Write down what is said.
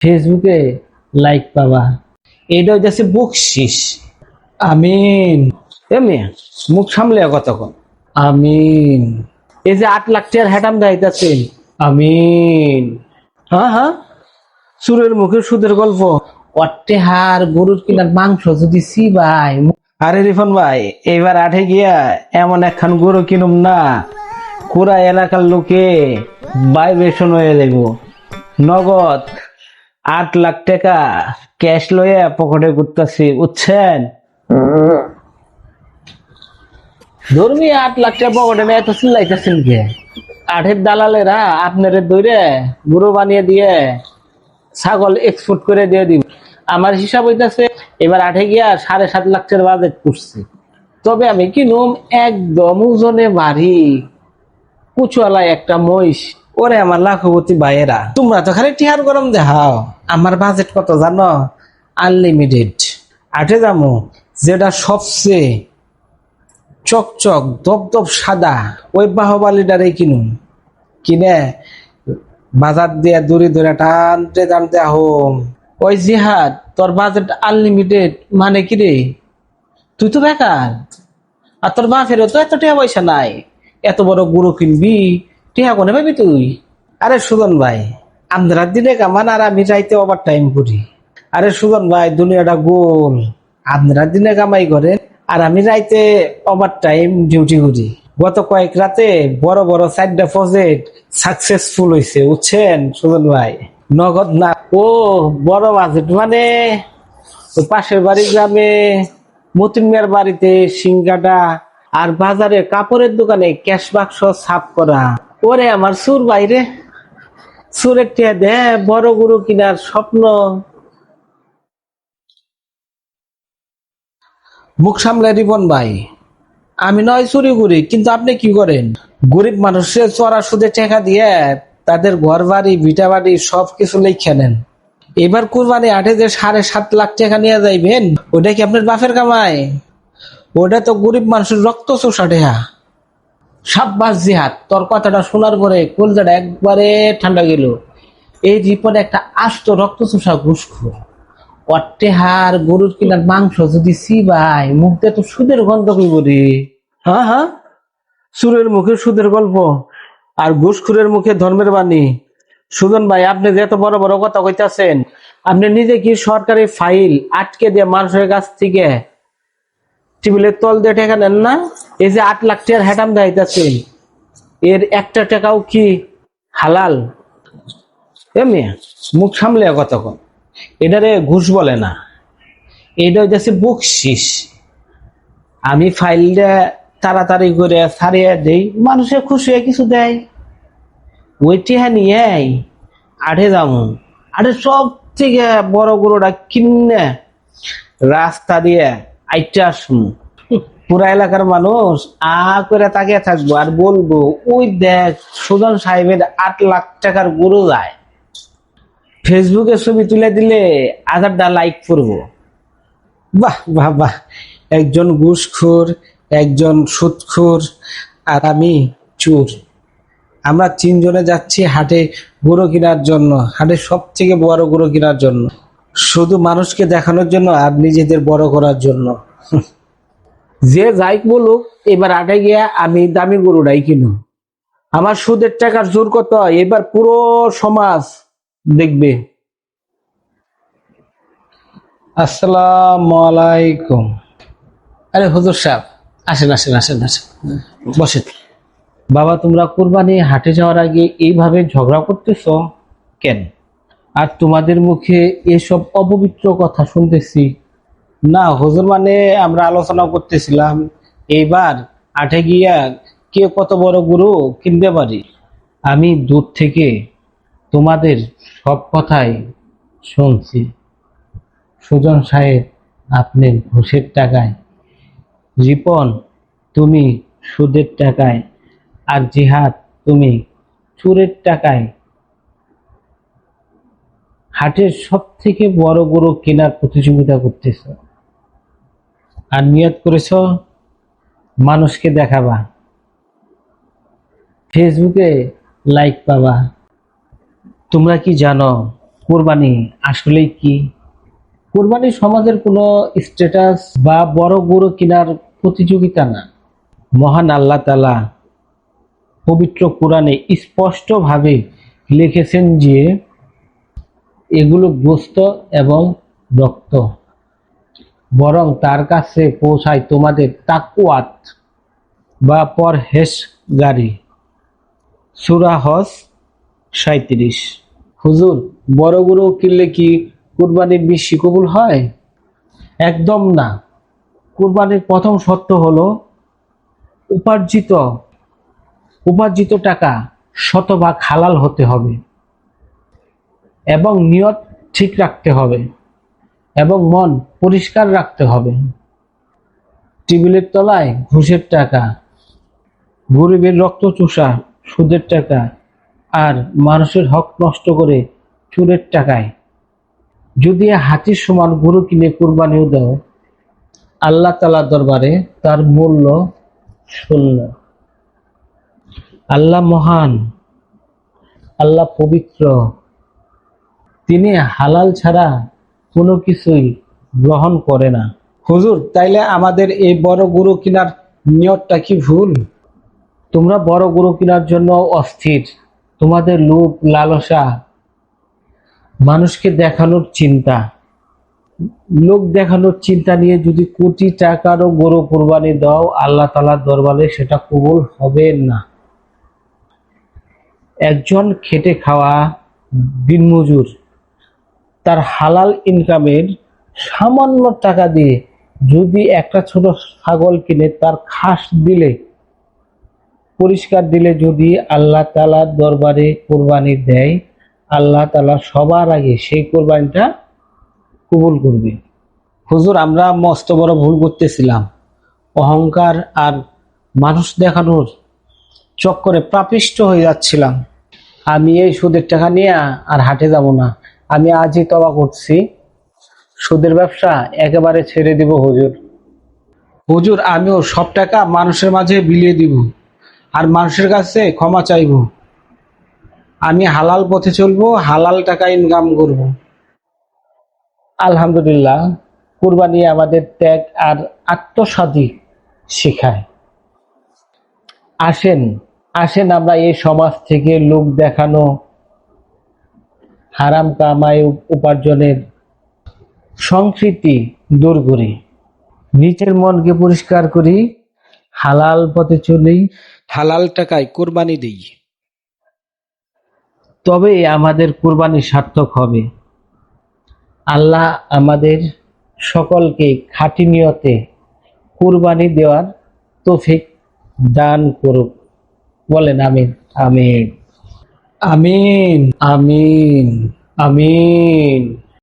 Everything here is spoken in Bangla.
ফেসবুকে লাইক পাবা, এটা হইতেছে বকশিস। আমিন। এমনি মুখ সামলে কতক্ষণ আমিন। এই যে 8 লাখ টাকার হ্যাটাম দেখাইতেছেন, আমিন। হ্যাঁ হ্যাঁ, সুরের মুখে সুদের গল্প। অট্টে হার গরুর কিনার মাংস যদি ভাই। আরে রিফন ভাই, এবার আঠে গিয়া এমন একখান গরু কিনুম না, পুরা এলাকার লোকে ভাইব্রেশন হয়ে যাব। নগদ 8 লাখ টাকা ক্যাশ লইয়া পকেটে ঘুরতেছি, বুঝছেন? ধর্মী 8 লাখ টাকা পকেটে নিয়ে এত চিল্লাইতেছেন কে? আঠের দালালেরা আপনারে দৌড়ে গুঁড়ো বানিয়ে দিয়ে ছাগল এক্সপোর্ট করে দিয়ে দিব। আমার হিসাব হইতেছে এবার আঠে গিয়া 7.5 লাখ টাকার বাজেট করছি। তবে আমি কিনুম একদম ওজনে ভারী কুচওয়ালা একটা মহিষ। ওরে আমার লাখপতি ভাইয়েরা, তোমরা তো খালি টিহার গরম দেখাও, আমার বাজেট কত জানো? আনলিমিটেড। আঠে যামো যেটা সবচেয়ে চকচক দপদপ সাদা, ওই বাহুবালিটারে কিনুন। কিনে বাজার দিয়ে দূরে দূরে টানতে টানতে হোম। ওই জিহাদ, তোর বাজেট আনলিমিটেড মানে কি রে? তুই তো বেকার, আর তোর বাপেরও তো এত টাকা পয়সা নাই, এত বড় গুঁড়ো কিনবি, টিহা কোনে পাবি তুই? আরে সুজন ভাই, আমরা দিনে কামান আর আমি চাইতে ওভার টাইম করি। আরে সুজন ভাই, দুনিয়াটা গোল। আপনারা দিনে কামাই করেন আর আমি রাইতে ওভার টাইম ডিউটি করি। গত কয়েক রাতে বড় বড় 4টা প্রজেক্ট সাকসেসফুল হয়েছে, বুঝছেন সুজন ভাই? নগদ না, ও বড় বাজেট মানে ওই পাশের বাড়ি গ্রামে মতিন মিয়ার বাড়িতে সিংগাটা, আর বাজারে কাপড়ের দোকানে ক্যাশ বাক্স সাফ করা। ওরে আমার সুর বাইরে, সুরের টিয়া দে বড় গরু কিনার স্বপ্ন। মুখ সামলে রিপন ভাই, আমি নয় চুরি করি, কিন্তু আপনি কি করেন? গরিব মানুষের চড়া সুদে টাকা দিয়ে তাদের ঘর বাড়ি ভিটা বাড়ি সবকিছু লেখা নেন। এবার কুরবানি হাটে যে 7.5 লাখ টাকা নিয়ে যাইবেন, ওটা কি আপনার বাপের কামাই? ওটা তো গরিব মানুষের রক্ত চোষা টাকা। সাব্বাস জিহাদ, তোর কথাটা শোনার পরে কলজাটা একবারে ঠান্ডা গেল। এই রিপন একটা আস্ত রক্ত চোষা ঘুষখোর। অট্টে হার গরুর কিনার মাংস যদি ভাই, মুখ দিয়ে তো সুদের গন্ধ কইব রে। হ্যাঁ হ্যাঁ, সুরের মুখে সুদের গল্প আর ঘুষখোরের মুখে ধর্মের বাণী। সুজন ভাই, আপনি যে এত বড় বড় কথা কইতাছেন, আপনি নিজে কি সরকারি ফাইল আটকে দিয়ে মানুষের কাছ থেকে টেবিলের তল দিয়ে টাকা নেন না? এই যে 8 লাখ টাকার হ্যাটাম দেখাইতেছেন, এর একটা টাকাও কি হালাল? এমনি মুখ সামলে কতক্ষণ, এটারে ঘুষ বলে না, এটা হইতেছে বকশিস। আমি ফাইলটা তাড়াতাড়ি করে ছাড়িয়ে দেই, মানুষে খুশি হয়ে কিছু দেয়, ওইটি হ্যাঁ নিয়ে আঠে যাবো। আরে সব থেকে বড় গরুটা কিনে রাস্তা দিয়ে আইটা আসবো, পুরা এলাকার মানুষ আ করে তাকিয়ে থাকবো আর বলবো, ওই দেখ সুজন সাহেবের 8 লাখ টাকার গরু যায়। ফেসবুকে ছবি তুলে দিলে 1000টা লাইক করবো। বাহ বাহ বাহ, একজন ঘুষখোর, একজন সুদখোর, আর আমি চোর। আমরা 3 জনে যাচ্ছি হাটে গরু কেনার জন্য, হাটে সব থেকে বড় গরু কেনার জন্য, শুধু মানুষকে দেখানোর জন্য আর নিজেদের বড় করার জন্য। যে যাই বলুক, এবার হাটে গিয়া আমি দামি গরুটাই কিনো। আমার সুদের টাকার জোর কত এবার পুরো সমাজ দেখবে। আসসালামু আলাইকুম। আরে হুজুর সাহেব, আসেন আসেন আসেন আসেন, বসেন। বাবা, তোমরা কুরবানি হাটে যাওয়ার আগে এইভাবে ঝগড়া করতেছ কেন? আর তোমাদের মুখে এসব অপবিত্র কথা শুনতেছি। না হুজুর, মানে আমরা আলোচনা করতেছিলাম এইবার হাটে গিয়া কে কত বড় গরু কিনতে পারি। আমি দূর থেকে তোমাদের সব কথাই শুনছি। সুজন সাহেব, আপনি ঘুষের টাকায়, রিপন তুমি সুদের টাকায়, আর জিহাদ তুমি চোরের টাকায় হাটের সব থেকে বড় গরু কেনার প্রতিযোগিতা করতেছ, আর নিয়ত করেছ মানুষকে দেখাবা, ফেসবুকে লাইক পাবা। তোমরা কি জানো কোরবানি আসলেই কি? কোরবানি সমাজের কোনো স্ট্যাটাস বা বড় গরু কেনার প্রতিযোগিতা না। মহান আল্লাহ তাআলা পবিত্র কোরআনে স্পষ্টভাবে লিখেছেন যে এগুলো গোশত এবং রক্ত, বরং তার কাছে পৌঁছায় তোমাদের তাকওয়াত বা পরহেজগারি। সূরা হজ ৩৭। হুজুর, বড় গরু কিনলে কি কুরবানির বেশি কবুল হয়? একদম না। কুরবানির প্রথম শর্ত হলো উপার্জিত উপার্জিত টাকা শতভাগ হালাল হতে হবে এবং নিয়ত ঠিক রাখতে হবে এবং মন পরিষ্কার রাখতে হবে। টেবিলের তলায় ঘুষের টাকা, গরিবের রক্ত চোষা সুদের টাকা আর মানুষের হক নষ্ট করে চোরের টাকায় যদি হাতির সমান গরু কিনে কুরবানিও দাও, আল্লাহ তাআলার দরবারে তার মূল্য শূন্য। আল্লাহ মহান, আল্লাহ পবিত্র, তিনি হালাল ছাড়া কোনো কিছুই গ্রহণ করে না। হুজুর, তাইলে আমাদের এই বড় গরু কেনার নিয়তটা কি ভুল? তোমরা বড় গরু কেনার জন্য অস্থির। তোমাদের লোভ লালসা, মানুষকে দেখানোর চিন্তা, লোক দেখানোর চিন্তা নিয়ে যদি কোটি টাকারও গরু কোরবানি দাও, আল্লাহ তাআলার দরবারে সেটা কবুল হবে না। একজন খেটে খাওয়া দিনমজুর তার হালাল ইনকামের সামান্য টাকা দিয়ে যদি একটা ছোট ছাগল কিনে তার খাস দিলে, পরিষ্কার দিলে যদি আল্লাহ তাআলার দরবারে কোরবানি দেয়, আল্লাহ তাআলা সবার আগে সেই কোরবানিটা কবুল করবে। হুজুর, আমরা মস্ত বড় ভুল করতেছিলাম। অহংকার আর মানুষ দেখানোর চক্করে পাপিষ্ট হয়ে যাচ্ছিলাম। আমি এই সুদের টাকা নিয়ে আর হাটে যাব না। আমি আজই তওবা করছি, সুদের ব্যবসা একেবারে ছেড়ে দিব। হুজুর, হুজুর, আমিও সব টাকা মানুষের মাঝে বিলিয়ে দিব আর মানুষের কাছে ক্ষমা চাইব। আমি হালাল পথে চলবো, হালাল টাকা ইনকাম করব। আলহামদুলিল্লাহ, কুরবানি আমাদের ত্যাগ আর আত্মসাধি শেখায়। আসেন আসেন আমরা এই সমাজ থেকে লোক দেখানো, হারাম কামাই উপার্জনের সংস্কৃতি দূর করি, নিজের মনকে পরিষ্কার করি, হালাল পথে চলি, হালাল টাকায় কোরবানি দেই। তবে আমাদের কোরবানি সার্থক হবে। আল্লাহ আমাদের সকলকে খাঁটি নিয়তে কুরবানি দেওয়ার তৌফিক দান করুক। বলেন আমিন। আমিন, আমিন, আমিন, আমিন।